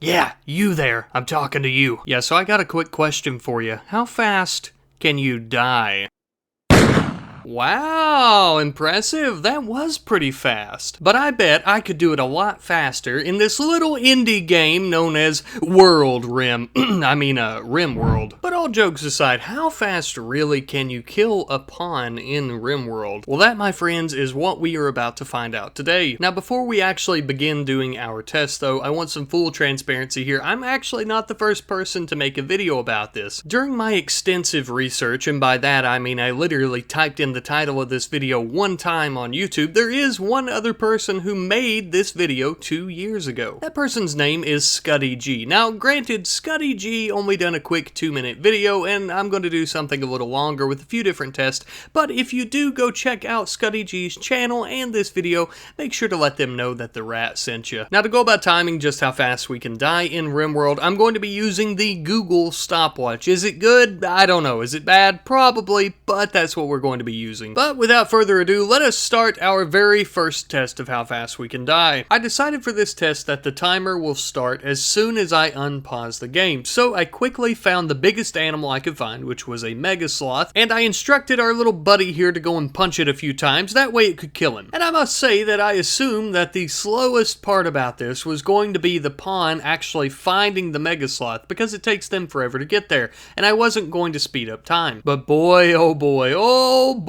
Yeah, you there. I'm talking to you. Yeah, so I got a quick question for you. How fast can you die? Wow, impressive. That was pretty fast. But I bet I could do it a lot faster in this little indie game known as RimWorld. But all jokes aside, how fast really can you kill a pawn in RimWorld? Well, that, my friends, is what we are about to find out today. Now, before we actually begin doing our test, though, I want some full transparency here. I'm actually not the first person to make a video about this. During my extensive research, and by that I mean I literally typed in the title of this video one time on YouTube, there is one other person who made this video 2 years ago. That person's name is Scuddy G. Now, granted, Scuddy G only done a quick 2-minute video, and I'm going to do something a little longer with a few different tests, but if you do go check out Scuddy G's channel and this video, make sure to let them know that the rat sent you. Now, to go about timing just how fast we can die in RimWorld, I'm going to be using the Google stopwatch. Is it good? I don't know. Is it bad? Probably, but that's what we're going to be using. But without further ado, let us start our very first test of how fast we can die. I decided for this test that the timer will start as soon as I unpause the game, so I quickly found the biggest animal I could find, which was a mega sloth, and I instructed our little buddy here to go and punch it a few times, that way it could kill him. And I must say that I assumed that the slowest part about this was going to be the pawn actually finding the mega sloth, because it takes them forever to get there, and I wasn't going to speed up time. But boy, oh boy,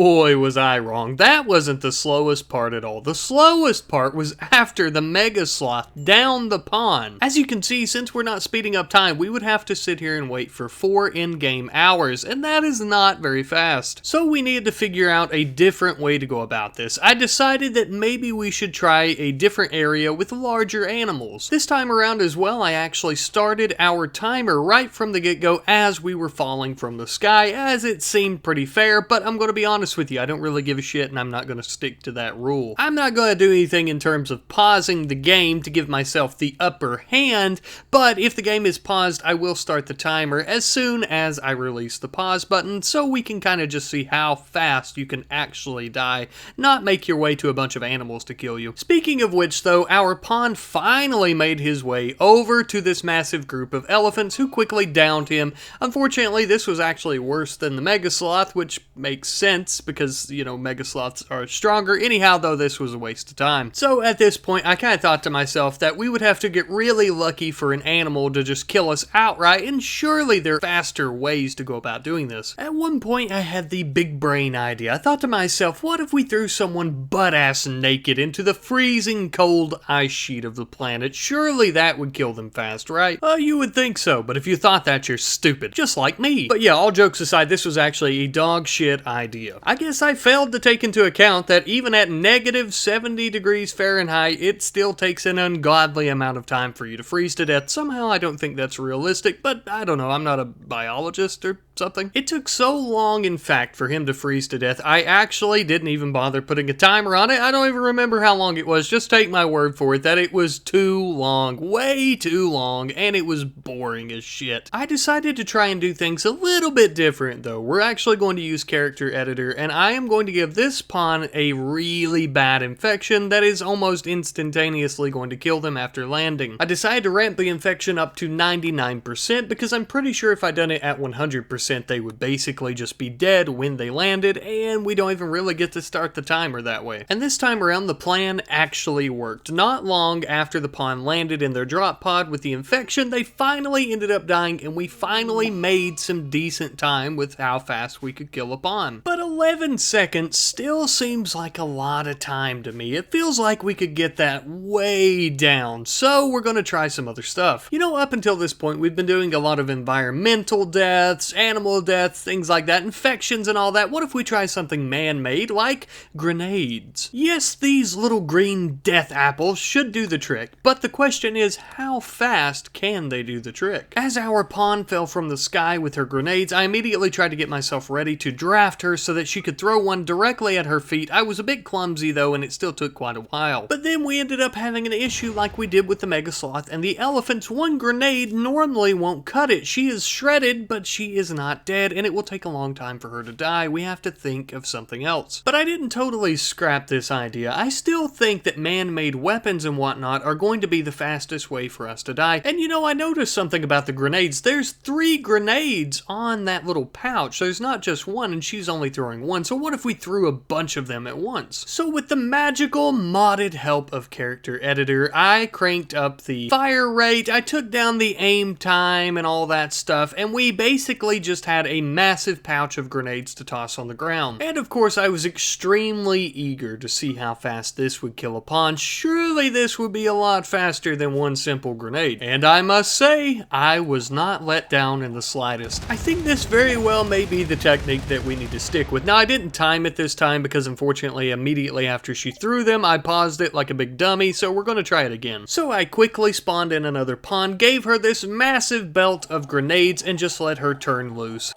was I wrong. That wasn't the slowest part at all. The slowest part was after the mega sloth downed the pawn. As you can see, since we're not speeding up time, we would have to sit here and wait for 4 in-game hours, and that is not very fast. So we needed to figure out a different way to go about this. I decided that maybe we should try a different area with larger animals. This time around as well, I actually started our timer right from the get-go as we were falling from the sky, as it seemed pretty fair, but I'm going to be honest with you, I don't really give a shit, and I'm not going to stick to that rule. I'm not going to do anything in terms of pausing the game to give myself the upper hand, but if the game is paused, I will start the timer as soon as I release the pause button, so we can kind of just see how fast you can actually die, not make your way to a bunch of animals to kill you. Speaking of which, though, our pawn finally made his way over to this massive group of elephants who quickly downed him. Unfortunately, this was actually worse than the mega sloth, which makes sense because, you know, mega sloths are stronger. Anyhow, though, this was a waste of time. So at this point, I kind of thought to myself that we would have to get really lucky for an animal to just kill us outright, and surely there are faster ways to go about doing this. At one point, I had the big brain idea. I thought to myself, what if we threw someone butt-ass naked into the freezing cold ice sheet of the planet? Surely that would kill them fast, right? You would think so, but if you thought that, you're stupid. Just like me. But yeah, all jokes aside, this was actually a dog shit idea. I guess I failed to take into account that even at negative 70 degrees Fahrenheit, it still takes an ungodly amount of time for you to freeze to death. Somehow I don't think that's realistic, but I don't know, I'm not a biologist or something. It took so long, in fact, for him to freeze to death, I actually didn't even bother putting a timer on it. I don't even remember how long it was. Just take my word for it that it was too long, way too long, and it was boring as shit. I decided to try and do things a little bit different, though. We're actually going to use character editor, and I am going to give this pawn a really bad infection that is almost instantaneously going to kill them after landing. I decided to ramp the infection up to 99% because I'm pretty sure if I'd done it at 100%, they would basically just be dead when they landed, and we don't even really get to start the timer that way. And this time around, the plan actually worked. Not long after the pawn landed in their drop pod with the infection, they finally ended up dying, and we finally made some decent time with how fast we could kill a pawn. But 11 seconds still seems like a lot of time to me. It feels like we could get that way down, so we're gonna try some other stuff. You know, up until this point, we've been doing a lot of environmental deaths, animal deaths, things like that, infections and all that. What if we try something man-made, like grenades? Yes, these little green death apples should do the trick, but the question is, how fast can they do the trick? As our pawn fell from the sky with her grenades, I immediately tried to get myself ready to draft her so that she could throw one directly at her feet. I was a bit clumsy though, and it still took quite a while. But then we ended up having an issue like we did with the mega sloth and the elephants. One grenade normally won't cut it. She is shredded, but she is not not dead, and it will take a long time for her to die. We have to think of something else. But I didn't totally scrap this idea. I still think that man-made weapons and whatnot are going to be the fastest way for us to die. And you know, I noticed something about the grenades. There's 3 grenades on that little pouch. There's not just one, and she's only throwing one. So what if we threw a bunch of them at once? So with the magical modded help of Character Editor, I cranked up the fire rate, I took down the aim time and all that stuff, and we basically just had a massive pouch of grenades to toss on the ground. And of course, I was extremely eager to see how fast this would kill a pawn. Surely this would be a lot faster than one simple grenade. And I must say, I was not let down in the slightest. I think this very well may be the technique that we need to stick with. Now, I didn't time it this time because unfortunately, immediately after she threw them, I paused it like a big dummy, so we're going to try it again. So I quickly spawned in another pawn, gave her this massive belt of grenades, and just let her turn loose.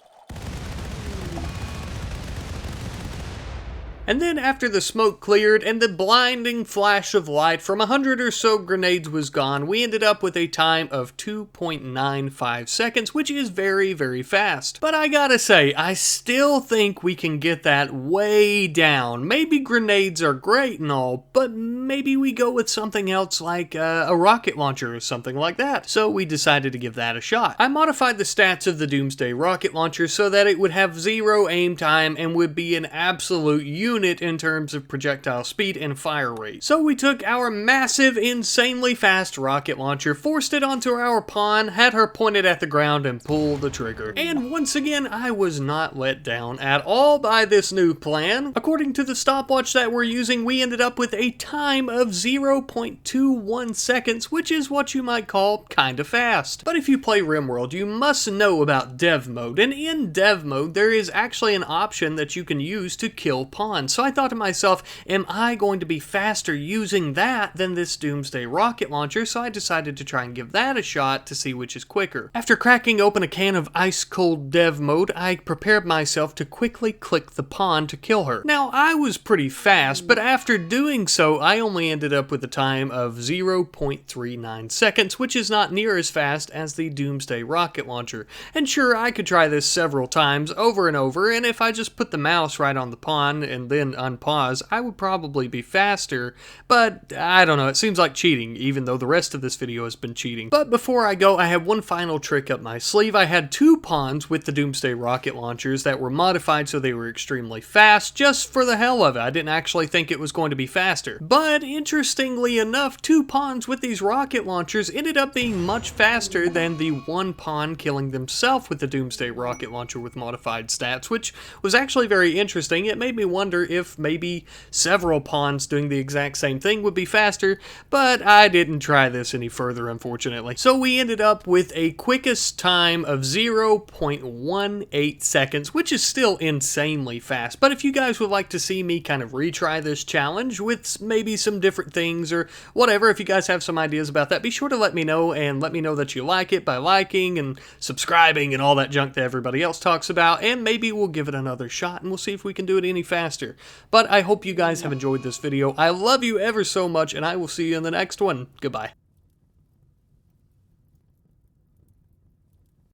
And then after the smoke cleared and the blinding flash of light from 100 or so grenades was gone, we ended up with a time of 2.95 seconds, which is very, very fast. But I gotta say, I still think we can get that way down. Maybe grenades are great and all, but maybe we go with something else like a rocket launcher or something like that. So we decided to give that a shot. I modified the stats of the Doomsday rocket launcher so that it would have 0 aim time and would be an absolute unit in terms of projectile speed and fire rate. So we took our massive, insanely fast rocket launcher, forced it onto our pawn, had her pointed at the ground, and pulled the trigger. And once again, I was not let down at all by this new plan. According to the stopwatch that we're using, we ended up with a time of 0.21 seconds, which is what you might call kinda fast. But if you play RimWorld, you must know about dev mode, and in dev mode, there is actually an option that you can use to kill pawns. So I thought to myself, am I going to be faster using that than this Doomsday rocket launcher? So I decided to try and give that a shot to see which is quicker. After cracking open a can of ice cold dev mode, I prepared myself to quickly click the pawn to kill her. Now, I was pretty fast, but after doing so, I only ended up with a time of 0.39 seconds, which is not near as fast as the Doomsday rocket launcher. And sure, I could try this several times over and over, and if I just put the mouse right on the pawn and then unpause, I would probably be faster, but I don't know, it seems like cheating, even though the rest of this video has been cheating. But before I go, I have one final trick up my sleeve. I had 2 pawns with the Doomsday rocket launchers that were modified so they were extremely fast, just for the hell of it. I didn't actually think it was going to be faster. But interestingly enough, 2 pawns with these rocket launchers ended up being much faster than the 1 pawn killing themselves with the Doomsday rocket launcher with modified stats, which was actually very interesting. It made me wonder if maybe several pawns doing the exact same thing would be faster, but I didn't try this any further, unfortunately. So we ended up with a quickest time of 0.18 seconds, which is still insanely fast. But if you guys would like to see me kind of retry this challenge with maybe some different things or whatever, if you guys have some ideas about that, be sure to let me know, and let me know that you like it by liking and subscribing and all that junk that everybody else talks about, and maybe we'll give it another shot and we'll see if we can do it any faster. But I hope you guys have enjoyed this video. I love you ever so much, and I will see you in the next one. Goodbye.